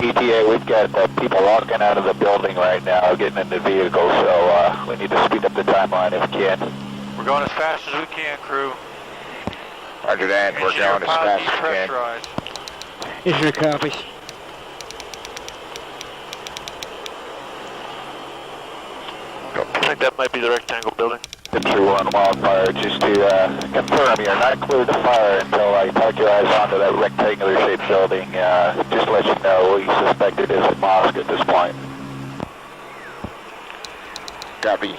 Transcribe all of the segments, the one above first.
ETA, we've got people walking out of the building right now, getting in the vehicle, so we need to speed up the timeline if we can. We're going as fast as we can, crew. Roger that, we're going as fast as we can. Is your copies? I think that might be the rectangle building. Picture 1 wildfire, just to confirm, you're not clear to fire until I park your eyes onto that rectangular shaped building. Just to let you know, we suspect it is a mosque at this point. Copy.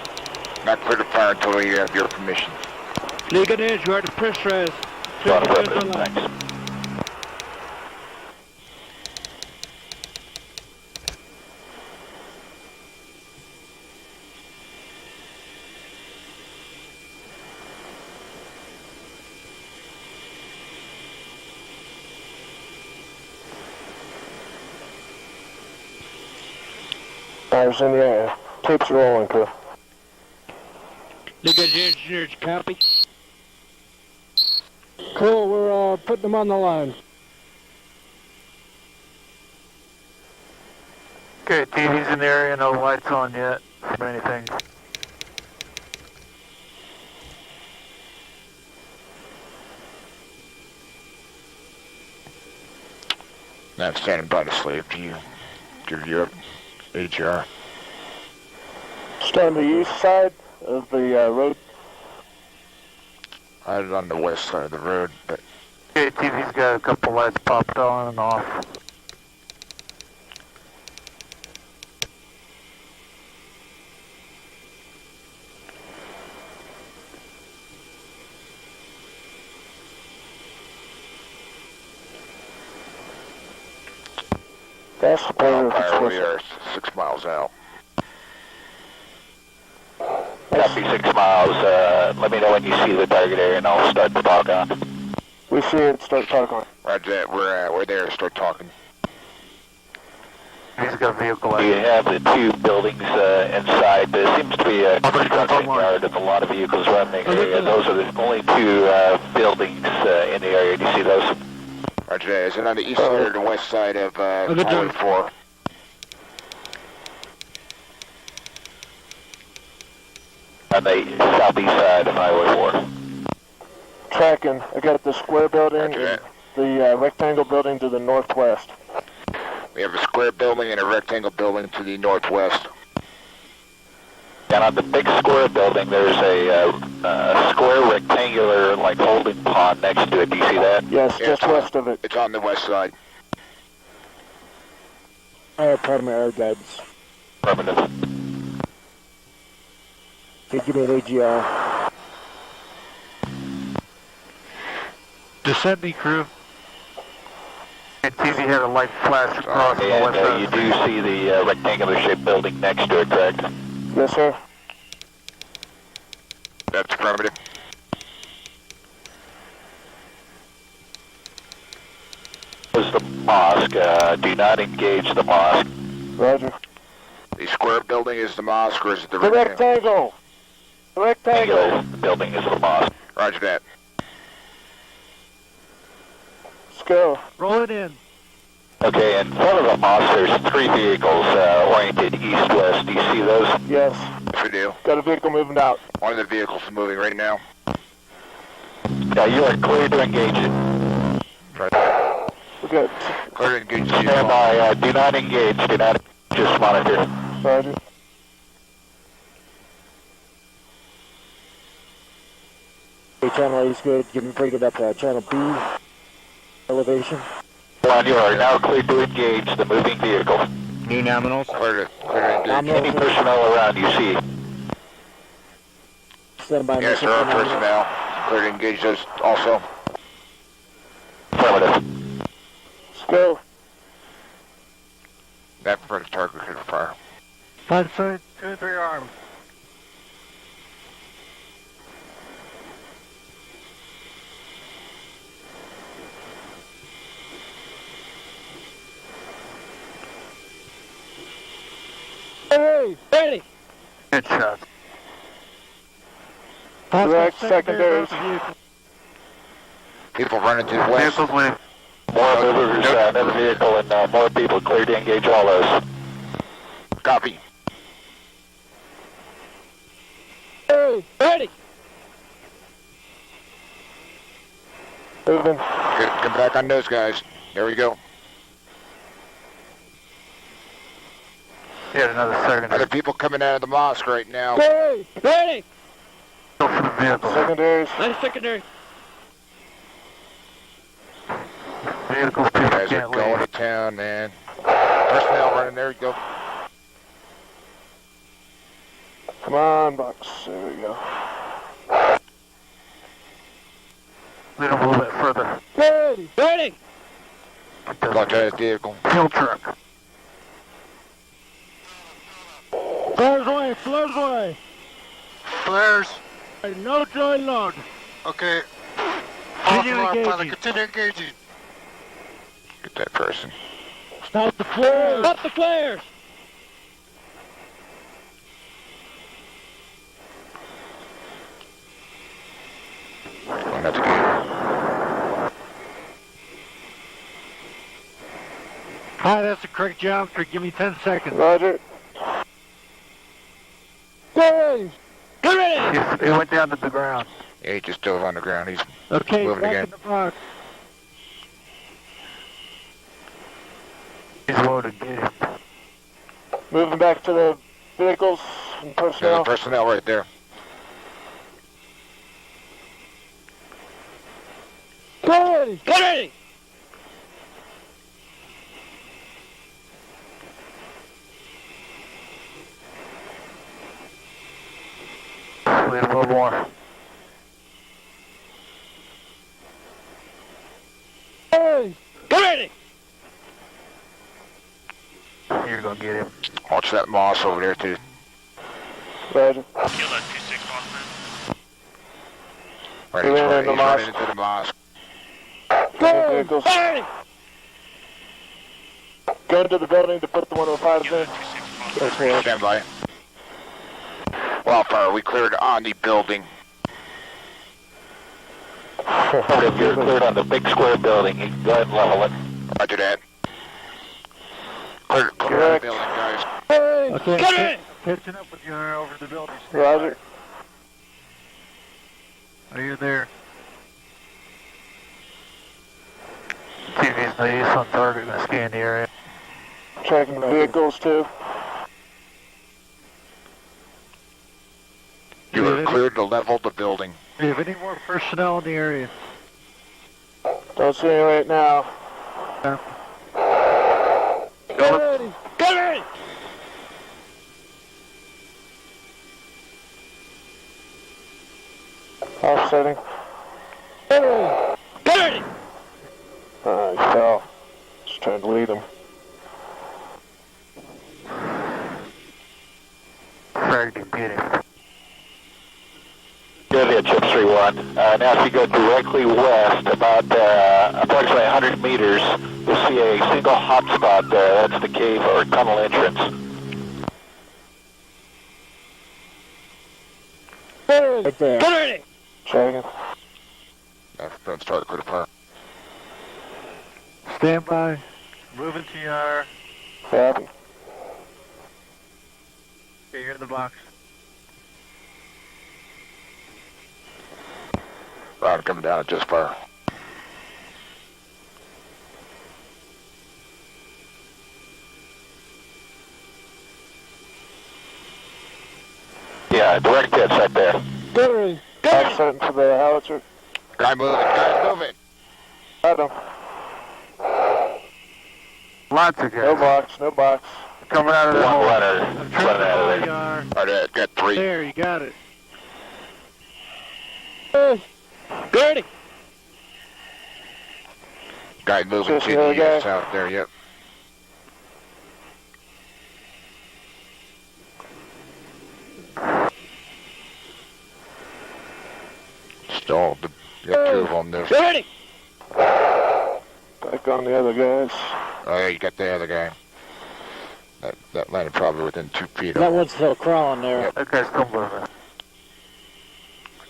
Not clear to fire until we have your permission. Legionnaires, you are to pressurize. Thanks. Fires in the air. Tapes rolling, crew. Legionnaires, copy. Cool, we're putting them on the line. Okay, TV's in the area, no lights on yet for anything. Not standing by to sleep. Do you give your ATR? Stay on the east side of the road. I was on the west side of the road, but... Okay, TV's got a couple lights popped on and off. That's the border. We are 6 miles out. Copy 6 miles. Let me know when you see the target area and I'll start the talk on. We see it, start talking on. Roger that, we're there, start talking. He's got a vehicle out. You have the 2 buildings inside. There seems to be a construction yard and a lot of vehicles around the area. Those are the only 2 buildings in the area. Do you see those? Roger that. Is it on the east side or the west side of Highway 4? On the southeast side of Highway 4. Tracking. I got the square building Roger and that. the rectangle building to the northwest. We have a square building and a rectangle building to the northwest. And on the big square building, there's a square rectangular, like, holding pond next to it. Do you see that? Yes, Yeah, just west of it. It's on the west side. Primary guidance. Affirmative. Okay, give me an AGR. Descending crew. And TV had a light flash across the west And side. you do see the rectangular shaped building next to it, correct? Yes, sir. That's affirmative. This is the mosque. Do not engage the mosque. Roger. The square building is the mosque, or is it the The rectangle? rectangle! The rectangle! Rectangular building is the mosque. Roger that. Let's go. Roll it in. Okay, in front of the mosque, there's 3 vehicles oriented east-west. Do you see those? Yes. Yes, we do. Got a vehicle moving out. One of the vehicles is moving right now. Yeah, you are clear to engage it. Right. We're good. Clear to engage the Stand vehicle. by. Do not engage. Do not just monitor. Roger. Okay, channel A is good. Give me bring it up to channel B. Elevation. One, you are now clear to engage the moving vehicle. New nominals. Clear to engage. Any personnel around you see? Stand by. Yes, there are personnel. Clear to engage those also. Affirmative. Let's go. That for the target could fire. 5 foot, 2 3 arms. Hey, ready. Good shot. Direct secondaries. People running to the west. Vehicles leave. More movers, another vehicle, and more people clear to engage all those. Copy. Hey, ready. Moving. Get back on those guys. There we go. He had another secondary. Other people coming out of the mosque right now. Hey, ready. Go for the vehicle. Secondaries. Nice secondary. Vehicles, You people guys are can't going leave. to town, man. Personnel running, there you go. Come on, box. There we go. Lead them a little bit further. Ready. Ready. Go to his vehicle. Fuel truck. Flares away. Flares away. Flares. No join load. Okay. Continue Pilot, engaging. continue engaging. Get that person. Stop the flares. Stop the flares. Going up the gate. Hi, that's the correct geometry. Give me 10 seconds. Roger. Hey, get ready. He went down to the ground. Yeah, he just dove on the ground. He's Okay, moving back again. in the box. He's loaded. Get him. Moving back to the vehicles and There's personnel. the personnel right there. Get ready. Get ready. Lead him a little more. Hey, get ready. You're gonna get him. Watch that moss over there, too. Roger. Right, He he's ran running, into the he's running mosque. into the mosque. Moving vehicles. Ready. Go into the building to put the 105s in. Okay. Stand by. Wildfire, we cleared on the building. If you're cleared on the big square building, you can go ahead and level it. Roger that. Clear on the Correct. building, guys. Hey, Okay, get ready. catching up with you over the building. Roger. Are you there? TV's nice on target. Gonna scan the area. Checking the vehicles too. You are cleared to level the building. Do you have any more personnel in the area? Don't see any right now. Get ready. Get ready. Offsetting. Get ready. Get ready. He fell. Just trying to lead him. Fragged him, get him. Good hit, Chip 3-1. Now if you go directly west, about approximately 100 meters, you'll see a single hot spot there. That's the cave or tunnel entrance. Right there. Get ready. Checking. Don't start the clear fire. Stand by. Moving TR. Copy. Okay, you're in the box. Round coming down at just fire. Yeah, direct hits right there. Get ready. Get ready. Offsetting for the howitzer. Guy moving, guy moving. Got him. Lots of No guys. box. No box. Coming out of the One hole. runner running out of there. Alright, got 3. There, you got it. Hey, get ready. Guy moving Just to the other the guy. south there, yep. Stalled. You got 2 of them there. Get ready. Back on the other guys. Oh yeah, you got the other guy. That landed probably within 2 feet That of him. one's still crawling there. Yep. That guy's still moving.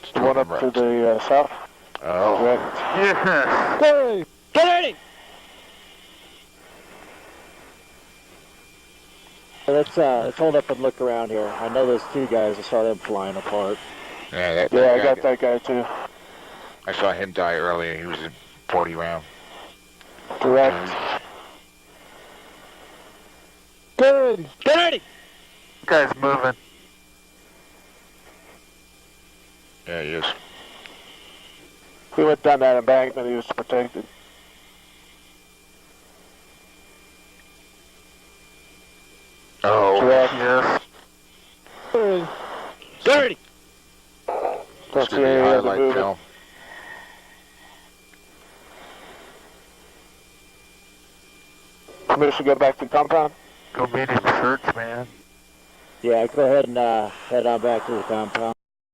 It's The 2 one of up them to right. the south. Oh, Correct. Yes. Get ready. Get ready. Let's hold up and look around here. I know those two guys that started flying apart. Yeah, that Yeah, I guy, got that guy too. I saw him die earlier. He was a 40 round. Direct. Good! Dirty! Guy's moving. Yeah, he is. He went down that embankment. He was protected. Oh, Direct. Yes. Dirty! Don't this see could be any a other highlight movement. film. Permission to go back to the compound? Go meet his church, man. Yeah, go ahead and head on back to the compound.